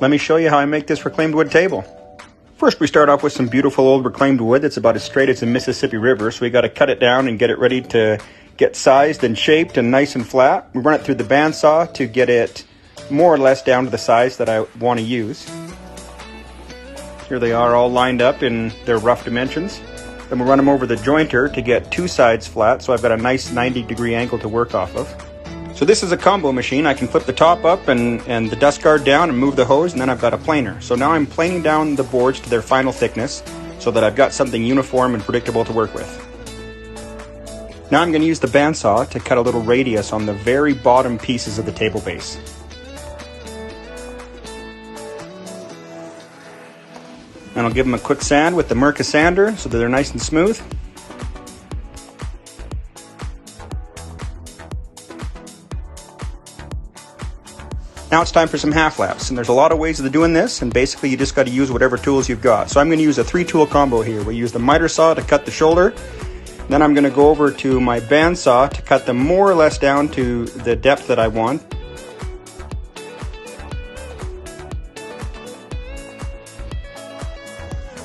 Let me show you how I make this reclaimed wood table. First, we start off with some beautiful old reclaimed wood that's about as straight as the Mississippi River, so we got to cut it down and get it ready to get sized and shaped and nice and flat. We run it through the bandsaw to get it more or less down to the size that I want to use. Here they are all lined up in their rough dimensions. Then we'll run them over the jointer to get two sides flat, so I've got a nice 90-degree angle to work off of. So this is a combo machine. I can flip the top up and the dust guard down and move the hose, and then I've got a planer. So now I'm planing down the boards to their final thickness so that I've got something uniform and predictable to work with. Now I'm going to use the bandsaw to cut a little radius on the very bottom pieces of the table base. And I'll give them a quick sand with the Mirka sander so that they're nice and smooth. Now it's time for some half laps, and there's a lot of ways of doing this, and basically you just got to use whatever tools you've got. So I'm going to use a 3-tool combo here. We use the miter saw to cut the shoulder, then I'm going to go over to my bandsaw to cut them more or less down to the depth that I want.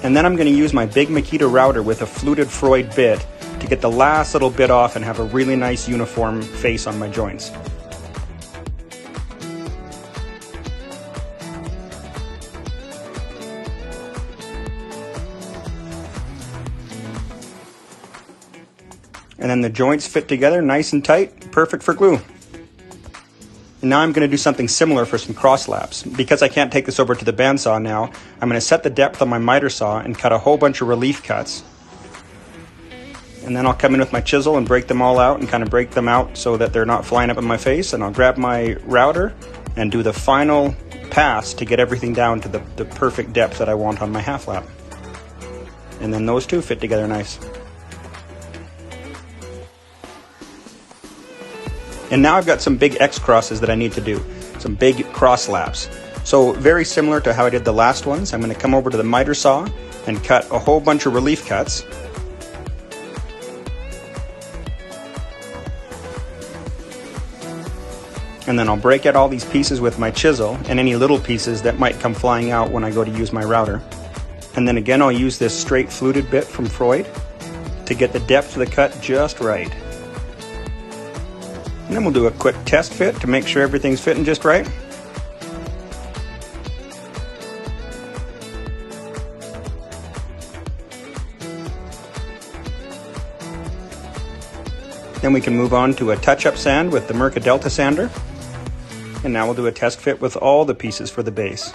And then I'm going to use my big Makita router with a fluted Freud bit to get the last little bit off and have a really nice uniform face on my joints. And then the joints fit together nice and tight, perfect for glue. And now I'm going to do something similar for some cross laps. Because I can't take this over to the bandsaw now, I'm going to set the depth on my miter saw and cut a whole bunch of relief cuts. And then I'll come in with my chisel and break them all out and kind of break them out so that they're not flying up in my face. And I'll grab my router and do the final pass to get everything down to the perfect depth that I want on my half lap. And then those two fit together nice. And now I've got some big X crosses that I need to do, some big cross laps. So very similar to how I did the last ones, I'm going to come over to the miter saw and cut a whole bunch of relief cuts. And then I'll break out all these pieces with my chisel and any little pieces that might come flying out when I go to use my router. And then again I'll use this straight fluted bit from Freud to get the depth of the cut just right. And then we'll do a quick test fit to make sure everything's fitting just right. Then we can move on to a touch-up sand with the Mirka Delta sander. And now we'll do a test fit with all the pieces for the base.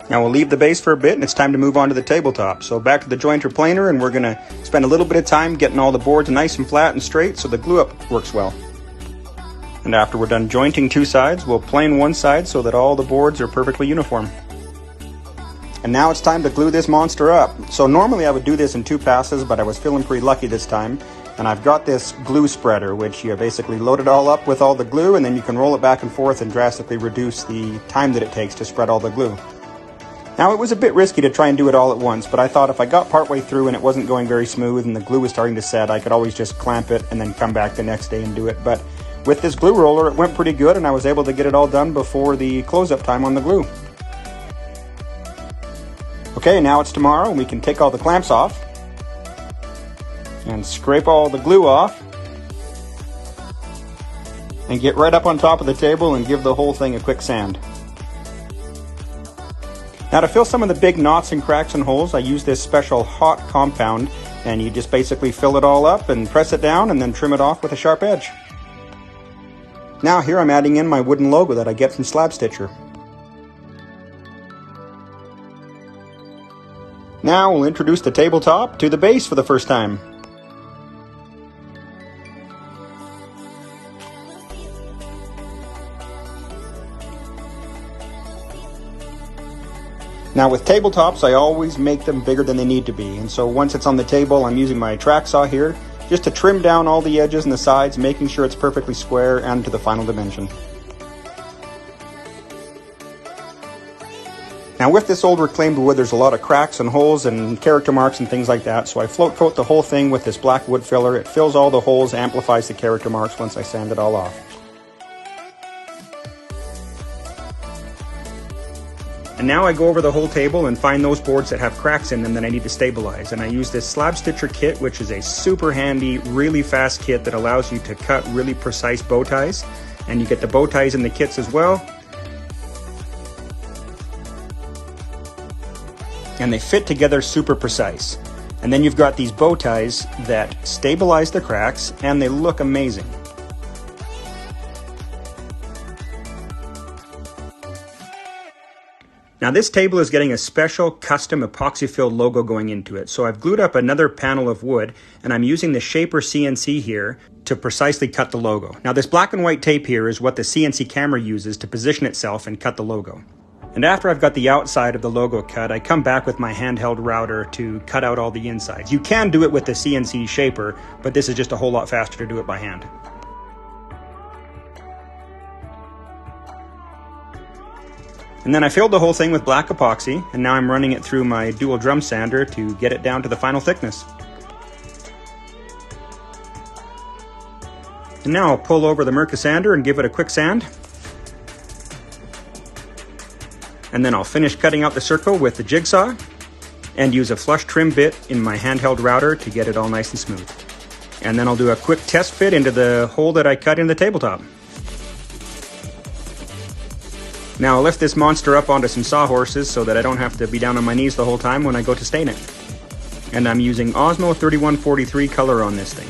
Now we'll leave the base for a bit and it's time to move on to the tabletop. So back to the jointer planer, and we're going to spend a little bit of time getting all the boards nice and flat and straight so the glue up works well. And after we're done jointing two sides, we'll plane one side so that all the boards are perfectly uniform. And now it's time to glue this monster up. So normally I would do this in 2 passes, but I was feeling pretty lucky this time. And I've got this glue spreader, which you basically load it all up with all the glue, and then you can roll it back and forth and drastically reduce the time that it takes to spread all the glue. Now it was a bit risky to try and do it all at once, but I thought if I got partway through and it wasn't going very smooth and the glue was starting to set, I could always just clamp it and then come back the next day and do it. But with this glue roller, it went pretty good, and I was able to get it all done before the close-up time on the glue. Okay, now it's tomorrow, and we can take all the clamps off and scrape all the glue off and get right up on top of the table and give the whole thing a quick sand. Now to fill some of the big knots and cracks and holes, I use this special hot compound, and you just basically fill it all up and press it down and then trim it off with a sharp edge. Now here I'm adding in my wooden logo that I get from Slab Stitcher. Now we'll introduce the tabletop to the base for the first time. Now with tabletops, I always make them bigger than they need to be, and so once it's on the table, I'm using my track saw here just to trim down all the edges and the sides, making sure it's perfectly square and to the final dimension. Now with this old reclaimed wood, there's a lot of cracks and holes and character marks and things like that, so I float coat the whole thing with this black wood filler. It fills all the holes, amplifies the character marks once I sand it all off. And now I go over the whole table and find those boards that have cracks in them that I need to stabilize. And I use this slab stitcher kit, which is a super handy, really fast kit that allows you to cut really precise bow ties. And you get the bow ties in the kits as well. And they fit together super precise. And then you've got these bow ties that stabilize the cracks and they look amazing. Now this table is getting a special custom epoxy filled logo going into it. So I've glued up another panel of wood and I'm using the Shaper CNC here to precisely cut the logo. Now this black and white tape here is what the CNC camera uses to position itself and cut the logo. And after I've got the outside of the logo cut, I come back with my handheld router to cut out all the insides. You can do it with the CNC Shaper, but this is just a whole lot faster to do it by hand. And then I filled the whole thing with black epoxy, and now I'm running it through my dual drum sander to get it down to the final thickness. And now I'll pull over the Mirka sander and give it a quick sand. And then I'll finish cutting out the circle with the jigsaw and use a flush trim bit in my handheld router to get it all nice and smooth. And then I'll do a quick test fit into the hole that I cut in the tabletop. Now I'll lift this monster up onto some sawhorses so that I don't have to be down on my knees the whole time when I go to stain it. And I'm using Osmo 3143 color on this thing.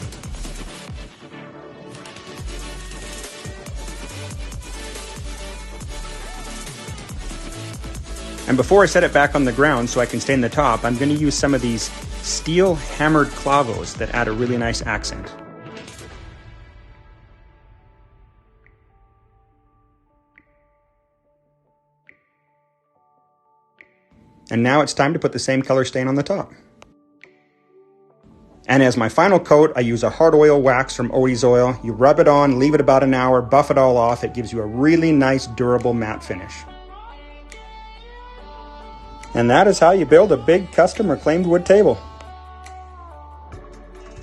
And before I set it back on the ground so I can stain the top, I'm going to use some of these steel hammered clavos that add a really nice accent. And now it's time to put the same color stain on the top. And as my final coat, I use a hard oil wax from Odie's Oil. You rub it on, leave it about an hour, buff it all off. It gives you a really nice, durable matte finish. And that is how you build a big custom reclaimed wood table.